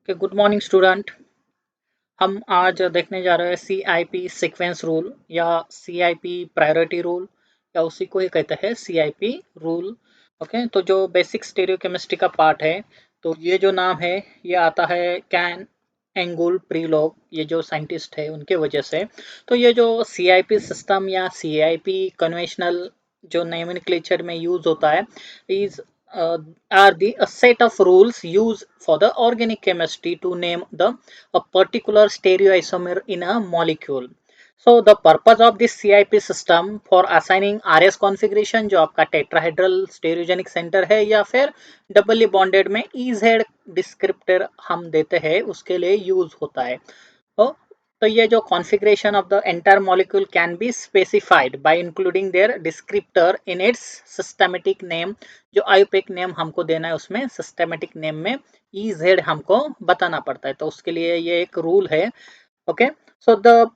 Good morning student. हम आज देखने जा रहे हैं सीआईपी सीक्वेंस रूल या सीआईपी प्रायोरिटी रूल या उसी को ही कहते हैं सीआईपी रूल। ओके, तो जो बेसिक स्टीरियोकेमिस्ट्री का पार्ट है, तो ये जो नाम है ये आता है कैन एंगुल प्रीलोग, ये जो साइंटिस्ट है उनके वजह से। तो ये जो सीआईपी सिस्टम या सीआईपी कन्वेंशनल जो नोमेनक्लेचर में यूज होता है is are the a set of rules used for the organic chemistry to name the a particular stereoisomer in a molecule. So the purpose of this CIP system for assigning RS configuration जो आपका tetrahedral stereogenic center है या फिर doubly bonded में EZ descriptor हम देते हैं उसके लिए यूज होता है। तो तो ये जो configuration of the entire molecule can be specified by including there descriptor in its systematic name. जो आईयूपैक नेम हमको देना है उसमें सिस्टेमेटिक नेम में EZ हमको बताना पड़ता है, तो उसके लिए ये एक रूल है। Okay, so the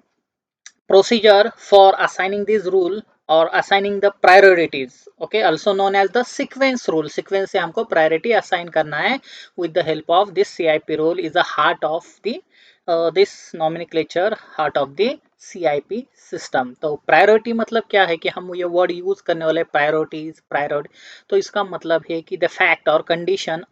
procedure for assigning this rule or assigning the priorities, okay, also known as the sequence rule, sequence से हमको priority assign करना है with the help of this CIP rule is the heart of the this nomenclature, heart of the CIP system। तो priority मतलब क्या है कि हम ये वर्ड यूज करने वाले प्रायोरिटीज प्रायोरिटी, तो इसका मतलब है कि द फैक्ट और condition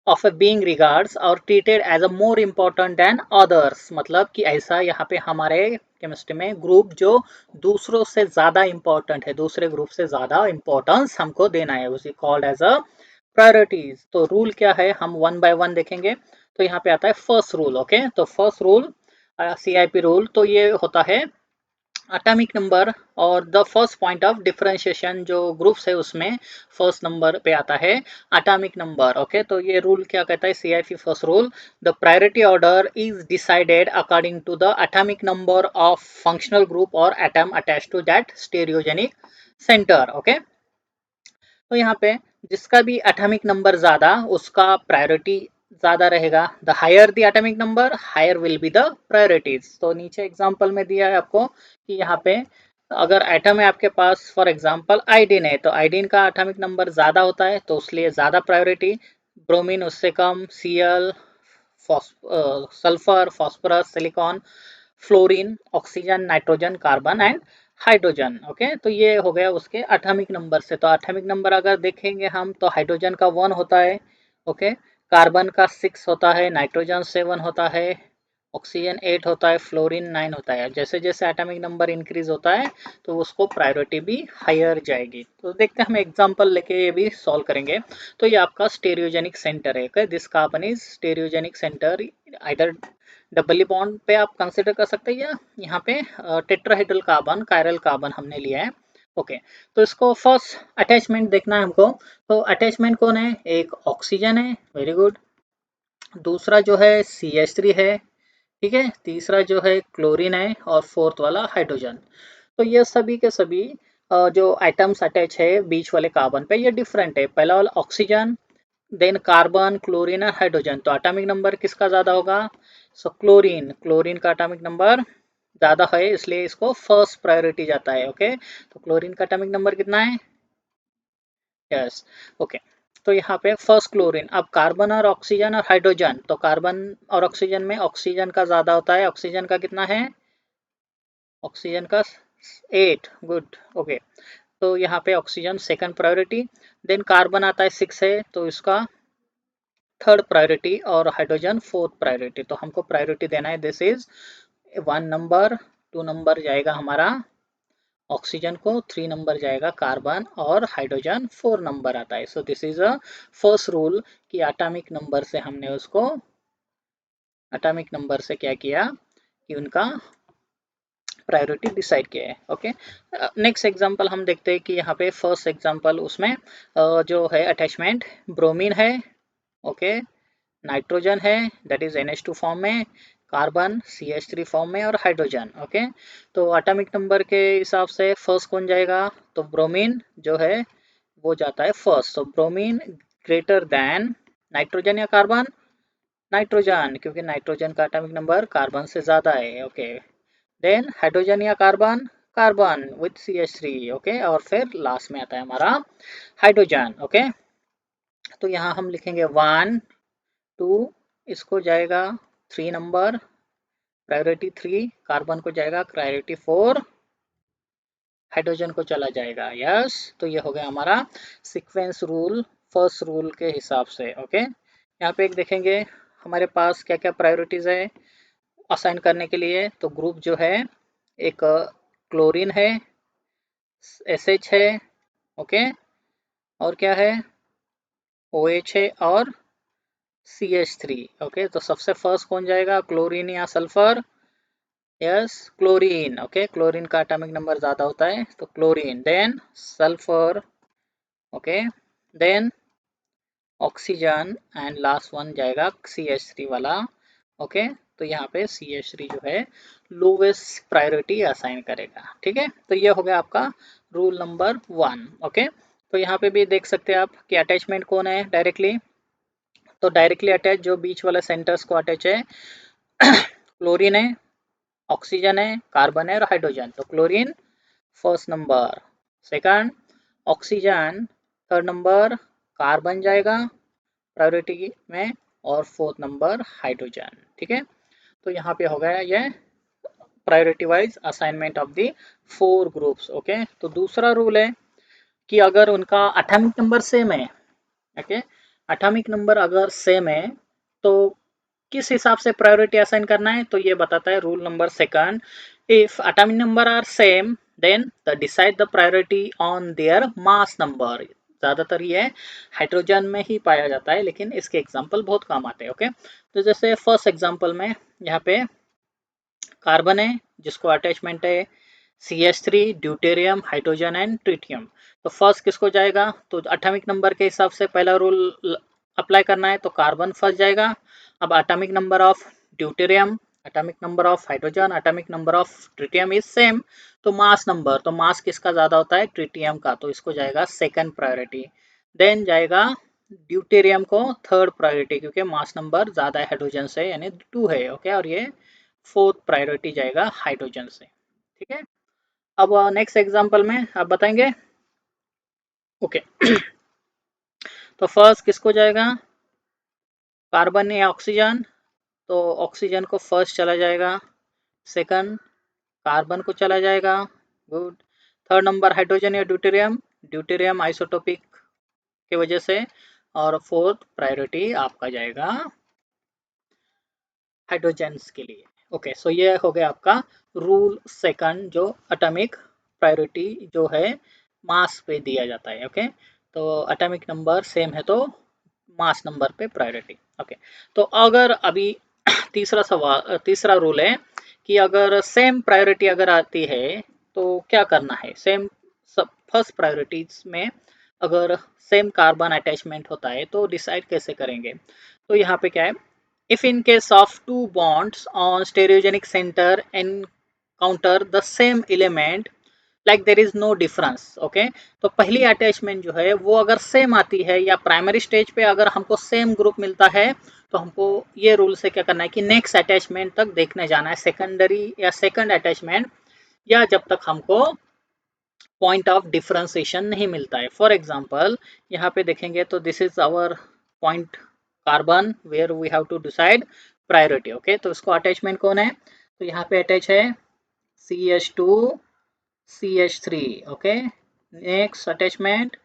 of a being regards or treated as a more important than others, मतलब कि ऐसा यहाँ पे हमारे केमिस्ट्री में ग्रुप जो दूसरों से ज्यादा इंपॉर्टेंट है, दूसरे ग्रुप से ज्यादा इंपॉर्टेंस हमको देना है, उसी कॉल्ड एज अ प्रायोरिटीज। तो रूल क्या है हम वन बाय वन देखेंगे। तो यहाँ पे आता है फर्स्ट रूल। ओके, तो फर्स्ट रूल सीआईपी रूल, तो ये होता है एटॉमिक नंबर और the first point of differentiation जो ग्रुप्स है उसमें फर्स्ट नंबर पे आता है एटॉमिक नंबर। ओके, तो ये रूल क्या कहता है CIP first rule, the priority order is decided according to the atomic number of functional group और atom attached to that stereogenic centre. Okay, तो यहाँ पे जिसका भी एटॉमिक नंबर ज्यादा उसका प्रायोरिटी ज्यादा रहेगा। The higher the atomic number higher will be the priorities. तो नीचे एग्जांपल में दिया है आपको कि यहाँ पे अगर एटम है आपके पास, फॉर एग्जांपल आयोडीन है, तो आयोडीन का एटॉमिक नंबर ज्यादा होता है तो उसलिए ज्यादा प्रायोरिटी, ब्रोमीन उससे कम, Cl, sulphur, phosphorus, silicon, fluorine, oxygen, nitrogen, carbon and hydrogen. Okay, तो ये हो गया उसके एटॉमिक नंबर से। तो एटॉमिक नंबर अगर देखेंगे हम तो हाइड्रोजन का 1 होता है, ओके, कार्बन का 6 होता है, नाइट्रोजन 7 होता है, ऑक्सीजन 8 होता है, फ्लोरीन 9 होता है। जैसे जैसे एटॉमिक नंबर इंक्रीज होता है तो उसको प्रायोरिटी भी हायर जाएगी। तो देखते हैं हम एग्जांपल लेके ये भी सॉल्व करेंगे। तो ये आपका स्टेरियोजेनिक सेंटर है। Okay, this carbon is stereogenic centre, either doubly bond पे आप कंसिडर कर सकते हैं या यहाँ पे टेट्राहेड्रल कार्बन, कायरल कार्बन हमने लिया है। ओके, तो इसको फर्स्ट अटैचमेंट देखना है हमको। तो अटैचमेंट कौन है, एक ऑक्सीजन है, वेरी गुड, दूसरा जो है CH3 है, ठीक है, तीसरा जो है क्लोरीन है और फोर्थ वाला हाइड्रोजन। तो ये सभी के सभी जो आइटम्स अटैच है बीच वाले कार्बन पे ये डिफरेंट है। पहला वाला ऑक्सीजन, देन कार्बन, क्लोरीन और हाइड्रोजन। तो एटॉमिक नंबर किसका ज्यादा होगा, सो क्लोरीन, क्लोरीन का एटॉमिक नंबर ज्यादा है इसलिए इसको फर्स्ट प्रायोरिटी जाता है। ओके, तो क्लोरीन का एटॉमिक नंबर कितना है, यस, ओके, तो यहाँ पे फर्स्ट क्लोरीन। अब कार्बन और ऑक्सीजन और हाइड्रोजन, तो कार्बन और ऑक्सीजन में ऑक्सीजन का ज्यादा होता है, ऑक्सीजन का कितना है, ऑक्सीजन का 8, गुड, ओके, तो यहाँ पे oxygen second priority, then carbon आता है 6 है तो इसका थर्ड प्रायोरिटी और हाइड्रोजन फोर्थ प्रायोरिटी। तो हमको प्रायोरिटी देना है, दिस इज 1 नंबर, 2 नंबर जाएगा हमारा ऑक्सीजन को, 3 नंबर जाएगा कार्बन और हाइड्रोजन 4 नंबर आता है। So this is a first rule कि एटॉमिक नंबर से हमने उसको एटॉमिक नंबर से क्या किया कि उनका प्रायोरिटी डिसाइड किया है। ओके, नेक्स्ट एग्जांपल हम देखते हैं कि यहाँ पे फर्स्ट एग्जांपल उसमें जो है अटैचमेंट ब्रोमीन है, ओके, नाइट्रोजन है दैट इज NH2 फॉर्म में, कार्बन CH3 फॉर्म में और हाइड्रोजन। ओके, तो एटॉमिक नंबर के हिसाब से फर्स्ट कौन जाएगा, तो ब्रोमीन जो है वो जाता है फर्स्ट। तो ब्रोमीन ग्रेटर देन नाइट्रोजन या कार्बन, नाइट्रोजन, क्योंकि नाइट्रोजन का एटॉमिक नंबर कार्बन से ज्यादा है। ओके, देन हाइड्रोजन या carbon, carbon with CH3। Okay, और फिर लास्ट में आता है हमारा हाइड्रोजन। ओके, तो यहाँ हम लिखेंगे 1 2 इसको जाएगा 3 नंबर प्रायोरिटी 3, कार्बन को जाएगा प्रायोरिटी 4, हाइड्रोजन को चला जाएगा यस। तो ये हो गया हमारा सीक्वेंस रूल फर्स्ट रूल के हिसाब से। ओके, यहाँ पे एक देखेंगे हमारे पास क्या क्या प्रायोरिटीज है असाइन करने के लिए। तो ग्रुप जो है एक क्लोरीन है, एसएच है, ओके, और क्या है OH है और CH3। ओके, तो सबसे फर्स्ट कौन जाएगा, क्लोरीन या sulphur? Yes chlorine. Okay, chlorine का एटॉमिक नंबर ज्यादा होता है तो chlorine, then sulphur, okay, then oxygen and last one जाएगा CH3 वाला। ओके, तो यहाँ पे CH3 जो है लोवेस्ट प्रायोरिटी असाइन करेगा। ठीक है, तो ये हो गया आपका रूल नंबर 1। ओके, तो यहाँ पे भी देख सकते हैं आप कि अटैचमेंट कौन है डायरेक्टली। तो डायरेक्टली अटैच जो बीच वाले सेंटर्स को अटैच है क्लोरीन है, ऑक्सीजन है, कार्बन है और हाइड्रोजन। तो chlorine first number, second oxygen third number, carbon जाएगा प्रायोरिटी में और फोर्थ नंबर हाइड्रोजन। ठीक है, तो यहाँ पे हो गया ये priority wise assignment of the 4 groups. Okay, तो दूसरा रूल है कि अगर उनका एटॉमिक नंबर सेम है, ओके, एटॉमिक नंबर अगर सेम है तो किस हिसाब से प्रायोरिटी असाइन करना है, तो ये बताता है rule number second. If atomic number are same then the decide the priority on their mass number. ज्यादातर ये हाइड्रोजन में ही पाया जाता है लेकिन इसके एग्जांपल बहुत कम आते हैं। ओके, तो जैसे फर्स्ट एग्जांपल में यहाँ पे कार्बन है जिसको अटैचमेंट है CH3, deuterium, hydrogen and tritium. तो फर्स्ट किसको जाएगा, तो एटॉमिक नंबर के हिसाब से पहला रूल अप्लाई करना है तो कार्बन फर्स्ट जाएगा। अब atomic number of deuterium, atomic number of hydrogen, atomic number of tritium is same, तो मास नंबर, तो मास किसका ज्यादा होता है, ट्रिटियम का, तो इसको जाएगा सेकंड प्रायोरिटी। देन जाएगा ड्यूटेरियम को थर्ड प्रायोरिटी क्योंकि मास नंबर ज्यादा है हाइड्रोजन से यानी 2 है। ओके, और ये फोर्थ प्रायोरिटी जाएगा हाइड्रोजन से। ठीक है, अब नेक्स्ट एग्जांपल में आप बताएंगे। ओके तो फर्स्ट किसको जाएगा, कार्बन या ऑक्सीजन? तो ऑक्सीजन को फर्स्ट चला जाएगा, सेकंड कार्बन को चला जाएगा, गुड, थर्ड नंबर हाइड्रोजन या ड्यूटेरियम, ड्यूटेरियम आइसोटोपिक की वजह से, और फोर्थ प्रायोरिटी आपका जाएगा हाइड्रोजन के लिए। ओके, सो ये हो गया आपका रूल सेकंड जो एटॉमिक प्रायोरिटी जो है मास पे दिया जाता है। ओके, तो एटॉमिक नंबर सेम है तो मास नंबर पे प्रायोरिटी। ओके, तो अगर अभी तीसरा रूल है कि अगर सेम प्रायोरिटी अगर आती है तो क्या करना है। सेम फर्स्ट प्रायोरिटीज में अगर सेम कार्बन अटैचमेंट होता है तो डिसाइड कैसे करेंगे। तो यहाँ पे क्या है, if in case of two bonds on stereogenic center encounter the same element like there is no difference। Okay, तो पहली अटैचमेंट जो है वो अगर सेम आती है या प्राइमरी स्टेज पे अगर हमको सेम ग्रुप मिलता है तो हमको ये रूल से क्या करना है कि नेक्स्ट अटैचमेंट तक देखने जाना है, सेकेंडरी या सेकंड अटैचमेंट, या जब तक हमको पॉइंट ऑफ डिफरेंशिएशन नहीं मिलता है। फॉर एग्जांपल यहाँ पे देखेंगे तो this is our point carbon where we have to decide priority. Okay, तो इसको अटैचमेंट कौन है, तो यहाँ पे अटैच है CH2 CH3। Okay, next attachment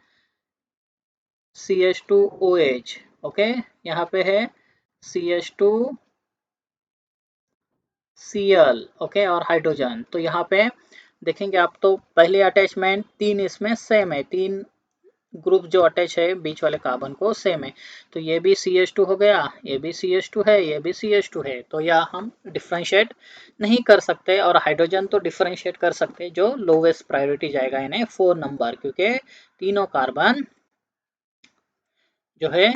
CH2OH। Okay, यहाँ पे है CH2 Cl। ओके, और हाइड्रोजन। तो यहाँ पे देखेंगे आप तो पहले अटैचमेंट तीन इसमें सेम है, तीन ग्रुप जो अटैच है बीच वाले कार्बन को सेम है, तो ये भी CH2 हो गया, ये भी CH2 है, ये भी CH2 है, तो या हम डिफरेंशिएट नहीं कर सकते। और हाइड्रोजन तो डिफरेंशिएट कर सकते जो लोवेस्ट प्रायोरिटी जाएगा यानी 4 नंबर, क्योंकि तीनों कार्बन जो है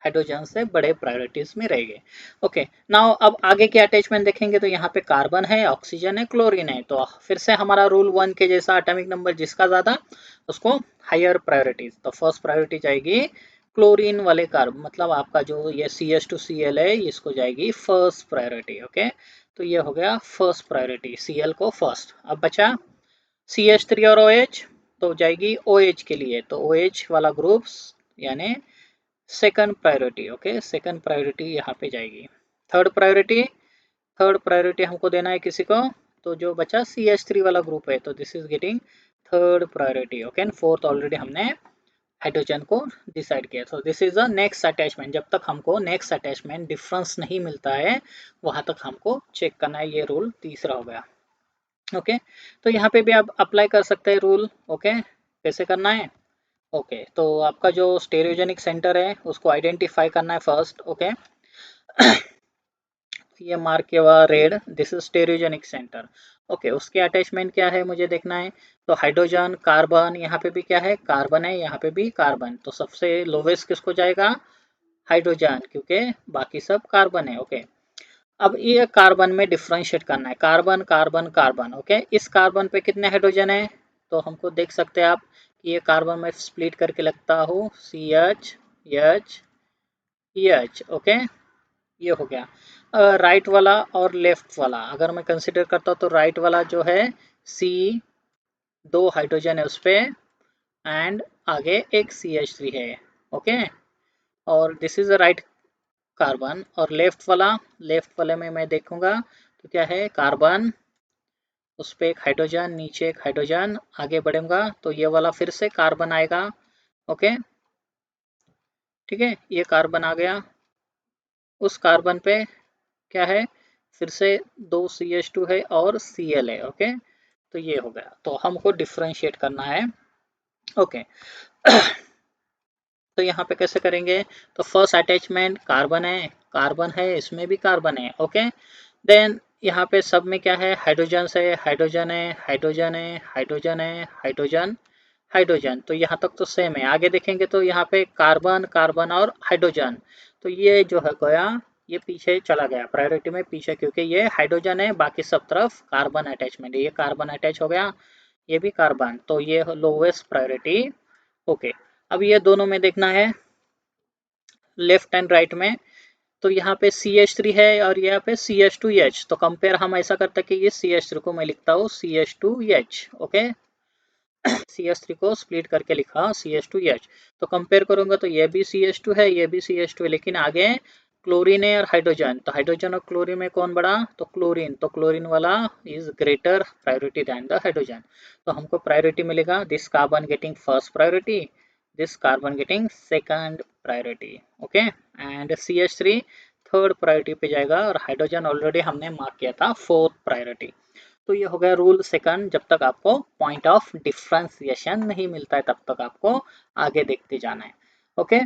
हाइड्रोजन से बड़े प्रायोरिटीज में रहेंगे। ओके, नाउ अब आगे के अटैचमेंट देखेंगे तो यहाँ पे कार्बन है, ऑक्सीजन है, क्लोरीन है, तो फिर से हमारा रूल 1 के जैसा एटॉमिक नंबर जिसका ज्यादा उसको हायर प्रायोरिटीज। तो फर्स्ट प्रायोरिटी जाएगी क्लोरीन वाले कार्बन, मतलब आपका जो ये CH2Cl है इसको जाएगी फर्स्ट प्रायोरिटी। ओके, तो ये हो गया फर्स्ट प्रायोरिटी, Cl को फर्स्ट। अब बचा CH3 और OH, तो जाएगी OH के लिए, तो OH वाला ग्रुप यानी second priority, okay, second priority यहाँ पे जाएगी। थर्ड प्रायोरिटी हमको देना है किसी को, तो जो बचा CH3 वाला ग्रुप है, तो this is getting third priority, okay. And fourth already हमने हाइड्रोजन को डिसाइड किया। तो this is the next attachment. जब तक हमको नेक्स्ट अटैचमेंट डिफरेंस नहीं मिलता है वहां तक हमको चेक करना है। ये रूल तीसरा हो गया, ओके। तो यहाँ पे भी आप अप्लाई कर सकते हैं रूल, ओके। कैसे करना है, ओके। तो आपका जो स्टेरियोजेनिक सेंटर है उसको आइडेंटिफाई करना है फर्स्ट, ओके। ये मार्क किया हुआ red, this is stereogenic centre, okay. उसके अटैचमेंट क्या है मुझे देखना है। तो हाइड्रोजन, कार्बन, यहाँ पे भी क्या है, कार्बन है, यहाँ पे भी कार्बन। तो सबसे लोवेस्ट किसको जाएगा, हाइड्रोजन, क्योंकि बाकी सब कार्बन है, ओके। अब ये कार्बन में डिफ्रेंशिएट करना है, कार्बन कार्बन कार्बन, ओके। इस कार्बन पे कितने हाइड्रोजन है, तो हमको देख सकते हैं आप कि ये कार्बन में स्प्लिट करके लगता हूँ CH H EH, ओके। ये हो गया। राइट वाला और लेफ्ट वाला अगर मैं कंसिडर करता हूँ तो राइट वाला जो है C, 2 हाइड्रोजन है उस पे, एंड आगे एक CH3 है, ओके। और this is the right carbon. और लेफ्ट वाले में मैं देखूंगा तो क्या है, कार्बन, उस पे एक हाइड्रोजन, नीचे एक हाइड्रोजन, आगे बढ़ूंगा तो ये वाला फिर से कार्बन आएगा, ओके। ठीक है, ये कार्बन आ गया। उस कार्बन पे क्या है, फिर से 2 CH2 है और Cl है, ओके। तो ये हो गया। तो हमको डिफ्रेंशिएट करना है, ओके। तो यहाँ पे कैसे करेंगे, तो फर्स्ट अटैचमेंट कार्बन है, इसमें भी कार्बन है, ओके। देन यहाँ पे सब में क्या है, हाइड्रोजन है, हाइड्रोजन है, हाइड्रोजन है, हाइड्रोजन है, हाइड्रोजन, हाइड्रोजन। तो यहाँ तक तो सेम है। आगे देखेंगे तो यहाँ पे कार्बन कार्बन और हाइड्रोजन। तो ये जो है गया, ये पीछे चला गया प्रायोरिटी में पीछे, क्योंकि ये हाइड्रोजन है, बाकी सब तरफ कार्बन अटैचमेंट है। ये कार्बन अटैच हो गया, ये भी कार्बन, तो ये लोवेस्ट प्रायोरिटी, ओके। अब ये दोनों में देखना है, लेफ्ट एंड राइट में। तो यहाँ पे CH3 है और यहाँ पे CH2H। तो कंपेयर हम ऐसा करते हैं कि ये CH3 को मैं लिखता हूँ CH2H, ओके। CH3 को स्प्लिट करके लिखा CH2H। तो कंपेयर करूंगा तो ये भी CH2 है, ये भी CH2 है, लेकिन आगे क्लोरीन है और हाइड्रोजन। तो हाइड्रोजन और क्लोरीन में कौन बड़ा, तो क्लोरीन। तो क्लोरीन वाला is greater priority than the hydrogen. तो हमको प्रायोरिटी मिलेगा, this carbon getting first priority, this carbon getting second priority, okay. And CH3 third priority पे जाएगा और हाइड्रोजन ऑलरेडी हमने मार्क किया था फोर्थ प्रायोरिटी। तो ये हो गया रूल सेकंड। जब तक आपको पॉइंट ऑफ डिफ्रेंसिएशन नहीं मिलता है तब तक आपको आगे देखते जाना है, ओके।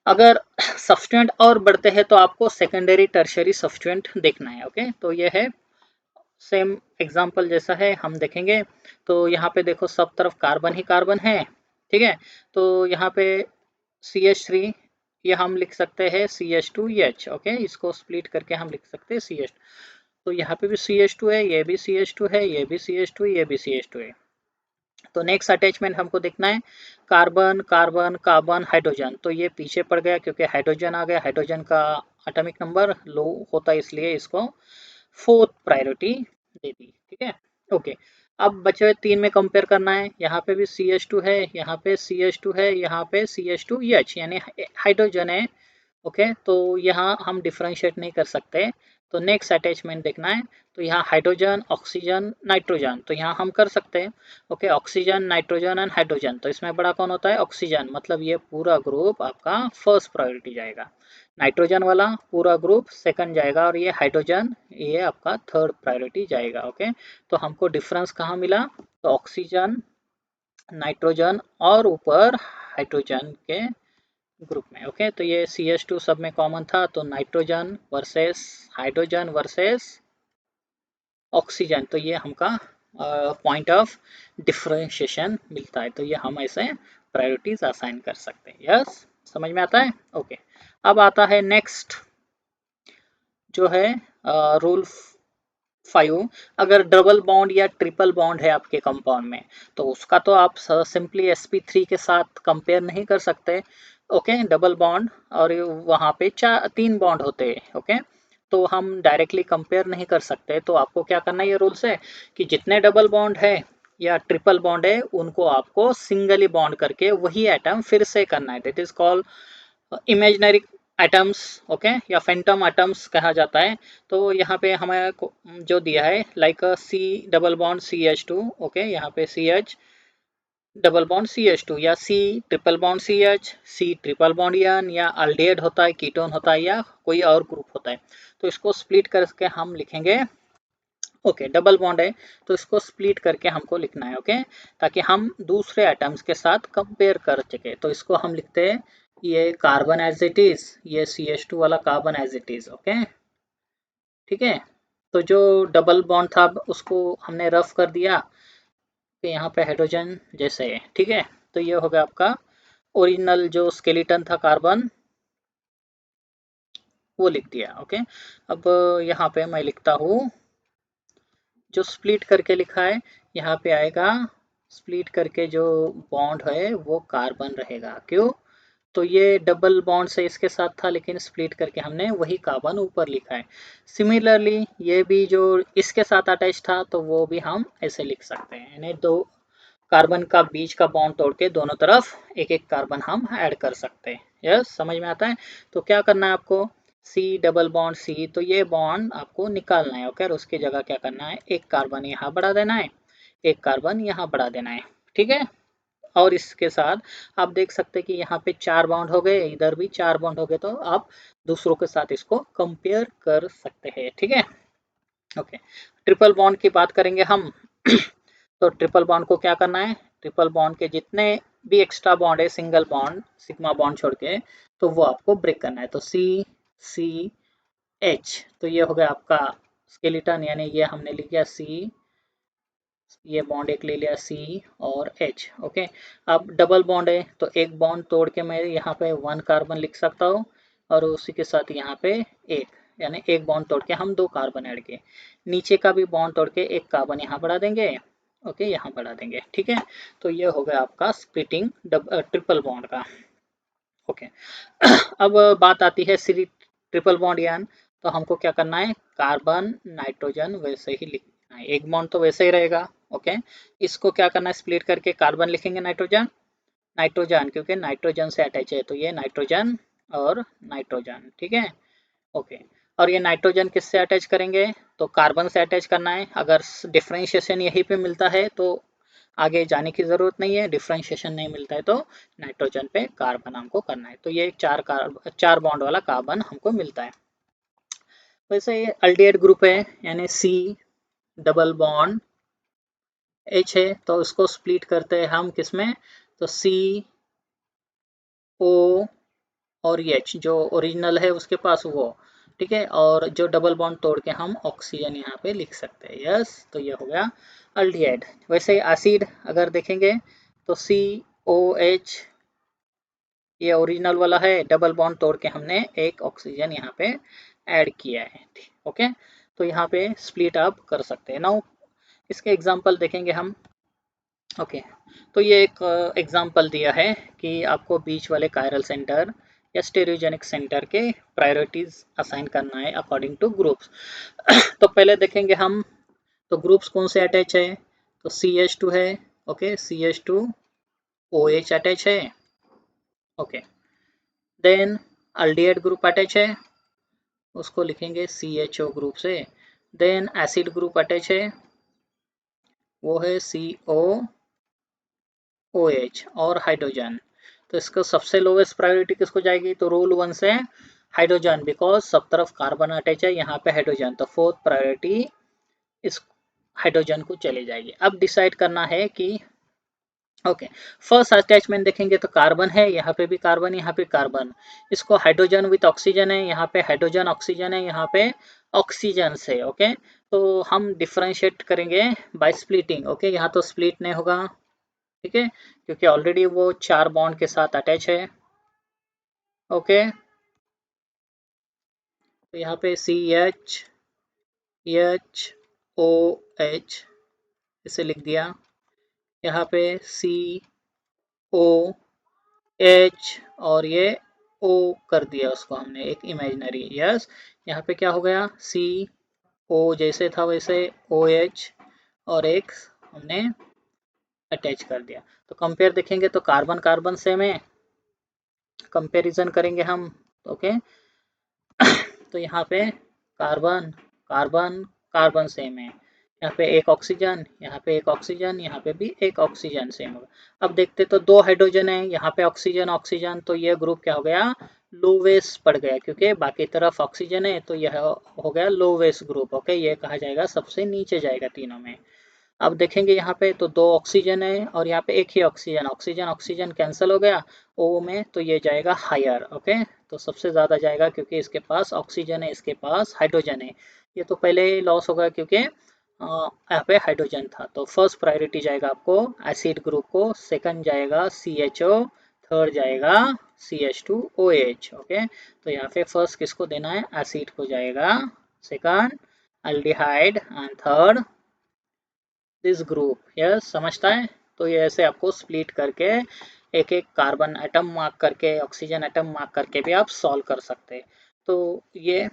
अगर सब्सटेंट और बढ़ते हैं तो आपको सेकेंडरी टर्शियरी सब्सटेंट देखना है, ओके। तो ये है सेम एग्जांपल जैसा है, हम देखेंगे। तो यहाँ पे देखो सब तरफ कार्बन ही कार्बन है, ठीक है। तो यहाँ पे CH3, ये हम लिख सकते हैं CH2H, ओके। इसको स्प्लिट करके हम लिख सकते हैं CH। तो यहाँ पे भी CH2 है, ये भी CH2 है, ये भी CH2, ये भी CH2 है। तो नेक्स्ट अटैचमेंट हमको देखना है, कार्बन कार्बन कार्बन हाइड्रोजन। तो ये पीछे पड़ गया क्योंकि हाइड्रोजन आ गया, हाइड्रोजन का एटॉमिक नंबर लो होता है इसलिए इसको फोर्थ प्रायोरिटी दे दी, ठीक है, ओके। अब बचे हुए 3 में कंपेयर करना है। यहाँ पे भी CH2 है, यहाँ पे CH2 है, यहाँ पे CH2H यानी हाइड्रोजन है, ओके। तो यहाँ हम डिफ्रेंशिएट नहीं कर सकते। तो नेक्स्ट अटैचमेंट देखना है। तो यहाँ हाइड्रोजन, ऑक्सीजन, नाइट्रोजन। तो यहाँ हम कर सकते हैं, okay. Oxygen, nitrogen and hydrogen. तो इसमें बड़ा कौन होता है, ऑक्सीजन। मतलब ये पूरा ग्रुप आपका फर्स्ट प्रायोरिटी जाएगा, नाइट्रोजन वाला पूरा ग्रुप सेकंड जाएगा, और ये हाइड्रोजन ये आपका थर्ड प्रायोरिटी जाएगा, ओके। तो हमको डिफरेंस कहाँ मिला, तो ऑक्सीजन, नाइट्रोजन और ऊपर हाइड्रोजन के ग्रुप में, ओके। तो ये CH2 सब में कॉमन था, तो nitrogen versus hydrogen versus oxygen. तो ये हमका पॉइंट ऑफ डिफरेंशिएशन मिलता है। तो ये हम ऐसे प्रायोरिटीज असाइन कर सकते हैं, यस, समझ में आता है, ओके। अब आता है नेक्स्ट जो है रूल 5। अगर डबल बॉन्ड या ट्रिपल बॉन्ड है आपके कंपाउंड में तो उसका तो आप सिंपली sp3 के साथ कंपेयर नहीं कर सकते, ओके। डबल बॉन्ड और वहाँ पे 3 बॉन्ड होते हैं, ओके। तो हम डायरेक्टली कंपेयर नहीं कर सकते। तो आपको क्या करना है, ये रूल्स है कि जितने डबल बॉन्ड है या ट्रिपल बॉन्ड है उनको आपको सिंगली बॉन्ड करके वही एटम फिर से करना है, that is called imaginary atoms, okay, या फैंटम एटम्स कहा जाता है। तो यहाँ पे हमें जो दिया है like C double bond C H two, okay, यहाँ पे C H double bond C H two, या C triple bond C H, C triple bond N, या अल्डेड होता है, कीटोन होता है, या कोई और ग्रुप होता है। तो इसको स्प्लिट करके हम लिखेंगे, ओके, डबल बॉन्ड है तो इसको स्प्लिट करके हमको लिखना है, ओके, ताकि हम दूसरे एटम्स के साथ कंपेयर कर सके। तो इसको हम लिखते हैं ये कार्बन एज इट इज, ये सी एच टू वाला carbon as it is, okay, ठीक है। तो जो डबल बॉन्ड था उसको हमने रफ कर दिया कि यहाँ पे हाइड्रोजन जैसे है, ठीक है। तो ये हो गया आपका ओरिजिनल जो स्केलेटन था कार्बन, वो लिख दिया, ओके। अब यहाँ पे मैं लिखता हूँ जो स्प्लिट करके लिखा है, यहाँ पे आएगा स्प्लिट करके जो बॉन्ड है वो कार्बन रहेगा, क्यों? तो ये डबल बॉन्ड से इसके साथ था लेकिन स्प्लिट करके हमने वही कार्बन ऊपर लिखा है। सिमिलरली ये भी जो इसके साथ अटैच था तो वो भी हम ऐसे लिख सकते हैं, यानी दो कार्बन का बीच का बॉन्ड तोड़ के दोनों तरफ एक एक कार्बन हम ऐड कर सकते हैं। यस, समझ में आता है? तो क्या करना है आपको, सी डबल बॉन्ड सी, तो ये बॉन्ड आपको निकालना है, ओके, और उसकी जगह क्या करना है, एक कार्बन यहाँ बढ़ा देना है, एक कार्बन यहाँ बढ़ा देना है, ठीक है। और इसके साथ आप देख सकते हैं कि यहाँ पे 4 बॉन्ड हो गए, इधर भी 4 बॉन्ड हो गए, तो आप दूसरों के साथ इसको कंपेयर कर सकते हैं, ठीक है। ओके, ट्रिपल बॉन्ड की बात करेंगे हम तो ट्रिपल बॉन्ड को क्या करना है, ट्रिपल बॉन्ड के जितने भी एक्स्ट्रा बॉन्ड है, सिंगल बॉन्ड सिग्मा बॉन्ड छोड़ के, तो वो आपको ब्रेक करना है। तो सी सी एच, तो ये हो गया आपका स्केलेटन, यानी ये हमने लिख दिया सी, ये बॉन्ड एक ले लिया सी और एच, ओके। अब डबल बॉन्ड है तो एक बॉन्ड तोड़ के मैं यहाँ पे 1 कार्बन लिख सकता हूँ, और उसी के साथ यहाँ पे एक, यानी एक बॉन्ड तोड़ के हम 2 कार्बन ऐड किए, नीचे का भी बॉन्ड तोड़ के एक कार्बन यहाँ बढ़ा देंगे, ओके, यहाँ बढ़ा देंगे, ठीक है। तो ये हो गया आपका स्प्लिटिंग ट्रिपल बॉन्ड का, ओके। अब बात आती है सी ट्रिपल बॉन्ड यान, तो हमको क्या करना है, कार्बन नाइट्रोजन वैसे ही लिखना है, एक बॉन्ड तो वैसे ही रहेगा, ओके। इसको क्या करना है, स्प्लिट करके कार्बन लिखेंगे नाइट्रोजन, नाइट्रोजन क्योंकि नाइट्रोजन से अटैच है तो ये नाइट्रोजन और नाइट्रोजन, ठीक है, ओके। और ये नाइट्रोजन किससे अटैच करेंगे, तो कार्बन से अटैच करना है। अगर डिफ्रेंशिएशन यहीं पे मिलता है तो आगे जाने की जरूरत नहीं है, डिफ्रेंशिएशन नहीं मिलता है तो नाइट्रोजन पे कार्बन हमको करना है। तो ये चार बॉन्ड वाला कार्बन हमको मिलता है। वैसे ये अल्डिहाइड ग्रुप है, यानी सी डबल बॉन्ड एच है, तो इसको स्प्लिट करते हैं हम किसमें, तो सी ओ और एच जो ओरिजिनल है उसके पास वो, ठीक है, और जो डबल बॉन्ड तोड़ के हम ऑक्सीजन यहाँ पे लिख सकते हैं। यस, तो ये हो गया अल्डिहाइड। वैसे एसिड अगर देखेंगे तो सी ओ एच, ये ओरिजिनल वाला है, डबल बॉन्ड तोड़ के हमने एक ऑक्सीजन यहाँ पे ऐड किया है, ओके। तो यहाँ पे स्प्लिट आप कर सकते हैं। नाउ इसके एग्जांपल देखेंगे हम, ओके। तो ये एक एग्जांपल दिया है कि आपको बीच वाले कायरल सेंटर या स्टेरियोजेनिक सेंटर के प्रायोरिटीज असाइन करना है अकॉर्डिंग टू ग्रुप्स। तो पहले देखेंगे हम, तो ग्रुप्स कौन से अटैच है, तो CH2 है, ओके, CH2 OH अटैच है, okay. Then aldehyde group attach है, उसको लिखेंगे CHO ग्रुप से। देन एसिड ग्रुप अटैच है, वो है COOH और हाइड्रोजन। तो इसको सबसे लोवेस्ट प्रायोरिटी किसको जाएगी, तो रूल 1 से हाइड्रोजन, बिकॉज सब तरफ कार्बन अटैच है, यहाँ पे हाइड्रोजन, तो फोर्थ प्रायोरिटी इस हाइड्रोजन को चली जाएगी। अब डिसाइड करना है कि, ओके, फर्स्ट अटैचमेंट देखेंगे तो कार्बन है, यहाँ पे भी कार्बन, यहाँ पे कार्बन, इसको हाइड्रोजन विथ ऑक्सीजन है, यहाँ पे हाइड्रोजन ऑक्सीजन है, यहाँ पे ऑक्सीजन से, ओके। तो हम डिफ्रेंशिएट करेंगे बाय स्प्लिटिंग, ओके, यहाँ तो स्प्लिट नहीं होगा, ठीक है, क्योंकि ऑलरेडी वो 4 बॉन्ड के साथ अटैच है, ओके। तो यहाँ पे CHOH इसे लिख दिया, यहाँ पे COH और ये O कर दिया उसको हमने एक इमेजिनरी। यस, यहाँ पे क्या हो गया, CO जैसे था वैसे OH और एक हमने अटैच कर दिया। तो कंपेयर देखेंगे तो कार्बन कार्बन सेम है, कंपैरिजन करेंगे हम। ओके, तो यहाँ पे कार्बन कार्बन कार्बन सेम है, यहाँ पे एक ऑक्सीजन, यहाँ पे एक ऑक्सीजन, यहाँ पे भी एक ऑक्सीजन सेम होगा। अब देखते तो दो हाइड्रोजन है, यहाँ पे ऑक्सीजन ऑक्सीजन, तो ये ग्रुप क्या हो गया, लोवेस्ट पड़ गया, क्योंकि बाकी तरफ ऑक्सीजन है तो यह हो गया लोवेस्ट ग्रुप। ओके, ये कहा जाएगा सबसे नीचे जाएगा तीनों में। अब देखेंगे यहाँ पे तो दो ऑक्सीजन है और यहाँ पे एक ही ऑक्सीजन, ऑक्सीजन ऑक्सीजन कैंसिल हो गया ओ में, तो ये जाएगा हायर। ओके, तो सबसे ज़्यादा जाएगा क्योंकि इसके पास ऑक्सीजन है, इसके पास हाइड्रोजन है। ये तो पहले ही लॉस होगा क्योंकि यहाँ पे हाइड्रोजन था। तो फर्स्ट प्रायोरिटी जाएगा आपको एसिड ग्रुप को, सेकंड जाएगा CHO, थर्ड जाएगा CH2OH। ओके, तो यहाँ पे फर्स्ट किसको देना है, एसिड को जाएगा, second aldehyde and third this group. Yes, समझता है। तो ये ऐसे आपको स्प्लिट करके एक एक कार्बन एटम मार्क करके, ऑक्सीजन एटम मार्क करके भी आप सॉल्व कर सकते हैं। तो ये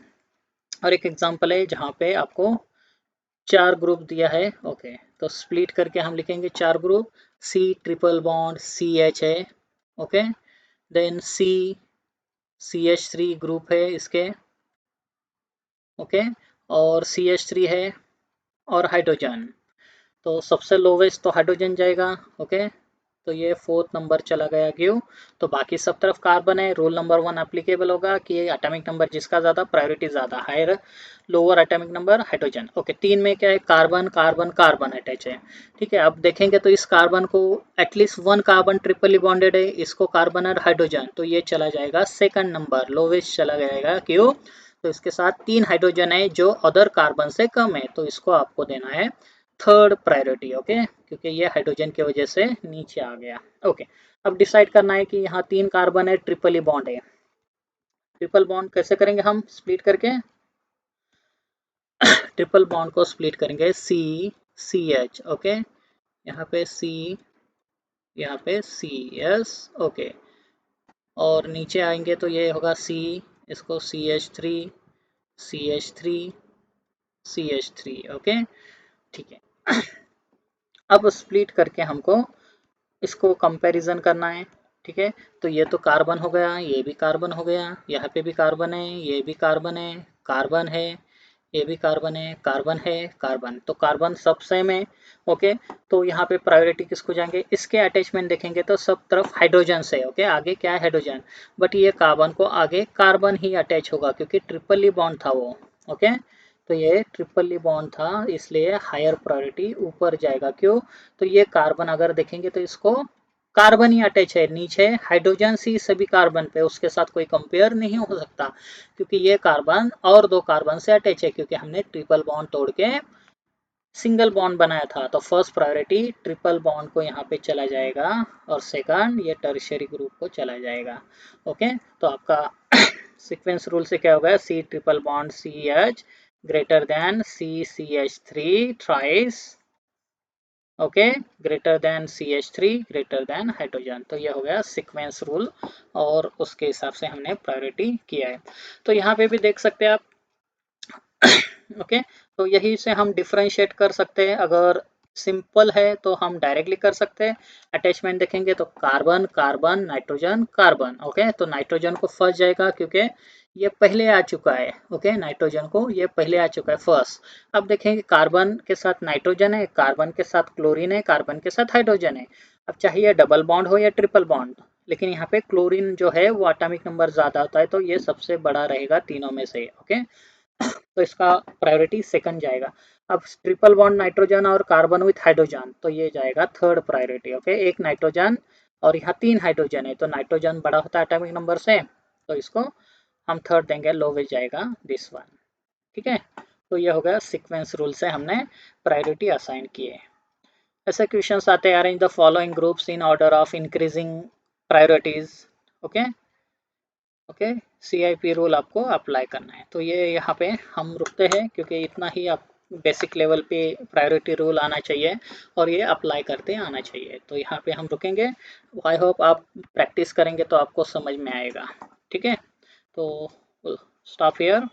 और एक एग्जांपल है जहाँ पे आपको चार ग्रुप दिया है। ओके, तो स्प्लिट करके हम लिखेंगे चार group, C triple bond CH है। ओके, देन CH3 ग्रुप है इसके। ओके, और CH3 है और हाइड्रोजन, तो सबसे लोवेस्ट तो हाइड्रोजन जाएगा। ओके, तो ये फोर्थ नंबर चला गया क्यों, तो बाकी सब तरफ कार्बन है, रूल नंबर 1 एप्लीकेबल होगा कि एटॉमिक नंबर जिसका ज़्यादा प्रायोरिटी ज़्यादा, higher lower atomic number hydrogen. Okay, तीन में क्या है, कार्बन कार्बन कार्बन अटैच है। ठीक है, अब देखेंगे तो इस कार्बन को एटलीस्ट वन कार्बन ट्रिपली बॉन्डेड है, इसको कार्बन और हाइड्रोजन, तो ये चला जाएगा सेकंड नंबर, लोवेस्ट चला जाएगा क्यों, तो इसके साथ तीन हाइड्रोजन है जो अदर कार्बन से कम है, तो इसको आपको देना है थर्ड प्रायोरिटी। ओके, क्योंकि ये हाइड्रोजन की वजह से नीचे आ गया। ओके, अब डिसाइड करना है कि यहाँ तीन कार्बन है, ट्रिपल बॉन्ड है, ट्रिपल बॉन्ड कैसे करेंगे हम स्प्लिट करके, ट्रिपल बॉन्ड को स्प्लिट करेंगे CH। ओके, यहाँ पे C, यहाँ पे C। यस, ओके, और नीचे आएंगे तो ये होगा C, इसको CH3 CH3 CH3। ओके, ठीक है। अब स्प्लिट करके हमको इसको कंपैरिजन करना है। ठीक है, तो ये तो कार्बन हो गया, ये भी कार्बन हो गया, यहाँ पे भी कार्बन है, ये भी कार्बन है, कार्बन है, ये भी कार्बन है, कार्बन है, कार्बन, तो कार्बन सब सेम है। ओके, तो यहाँ पे प्रायोरिटी किसको जाएंगे, इसके अटैचमेंट देखेंगे तो सब तरफ हाइड्रोजन से। ओके, आगे क्या है हाइड्रोजन, बट ये कार्बन को आगे कार्बन ही अटैच होगा क्योंकि ट्रिपल बॉन्ड था वो। ओके, तो ये ट्रिपल बॉन्ड था इसलिए हायर प्रायोरिटी ऊपर जाएगा क्यों, तो ये कार्बन अगर देखेंगे तो इसको कार्बन ही अटैच है, नीचे हाइड्रोजन सी सभी कार्बन पे, उसके साथ कोई कंपेयर नहीं हो सकता क्योंकि ये कार्बन और दो कार्बन से अटैच है, क्योंकि हमने ट्रिपल बॉन्ड तोड़ के सिंगल बॉन्ड बनाया था। तो फर्स्ट प्रायोरिटी ट्रिपल बॉन्ड को यहाँ पे चला जाएगा और सेकंड ये टर्शियरी ग्रुप को चला जाएगा। ओके, तो आपका सीक्वेंस रूल से क्या होगा, C triple bond CH greater than CH3 thrice. Okay, greater than CH3 greater than hydrogen, तो ये हो गया सीक्वेंस रूल और उसके हिसाब से हमने प्रायोरिटी किया है। तो यहाँ पे भी देख सकते हैं आप। ओके, तो यही से हम डिफरेंशिएट कर सकते हैं, अगर सिंपल है तो हम डायरेक्टली कर सकते हैं। अटैचमेंट देखेंगे तो carbon carbon nitrogen carbon. Okay, तो नाइट्रोजन को फर्स्ट जाएगा क्योंकि ये पहले आ चुका है। ओके, नाइट्रोजन को ये पहले आ चुका है फर्स्ट। अब देखेंगे कार्बन के साथ नाइट्रोजन है, कार्बन के साथ क्लोरीन है, कार्बन के साथ हाइड्रोजन है। अब चाहिए डबल बॉन्ड हो या ट्रिपल बॉन्ड, लेकिन यहाँ पे क्लोरीन जो है वो एटॉमिक नंबर ज्यादा होता है तो ये सबसे बड़ा रहेगा तीनों में से। ओके, तो इसका प्रायोरिटी सेकंड जाएगा। अब ट्रिपल बॉन्ड नाइट्रोजन और कार्बन विथ हाइड्रोजन, तो ये जाएगा थर्ड प्रायोरिटी। ओके, एक नाइट्रोजन और यहाँ तीन हाइड्रोजन है तो नाइट्रोजन बड़ा होता है एटॉमिक नंबर से, तो इसको हम थर्ड देंगे, लोवेस्ट जाएगा दिस वन। ठीक है, तो ये हो गया सीक्वेंस रूल से हमने प्रायोरिटी असाइन किए। ऐसे क्वेश्चंस आते हैं, arrange the following groups in order of increasing priorities. Okay, okay, CIP rule आपको अप्लाई करना है। तो ये यहाँ पे हम रुकते हैं क्योंकि इतना ही आप बेसिक लेवल पे प्रायोरिटी रूल आना चाहिए और ये अप्लाई करते आना चाहिए। तो यहाँ पे हम रुकेंगे। आई होप आप प्रैक्टिस करेंगे तो आपको समझ में आएगा। ठीक है, तो स्टॉप हियर।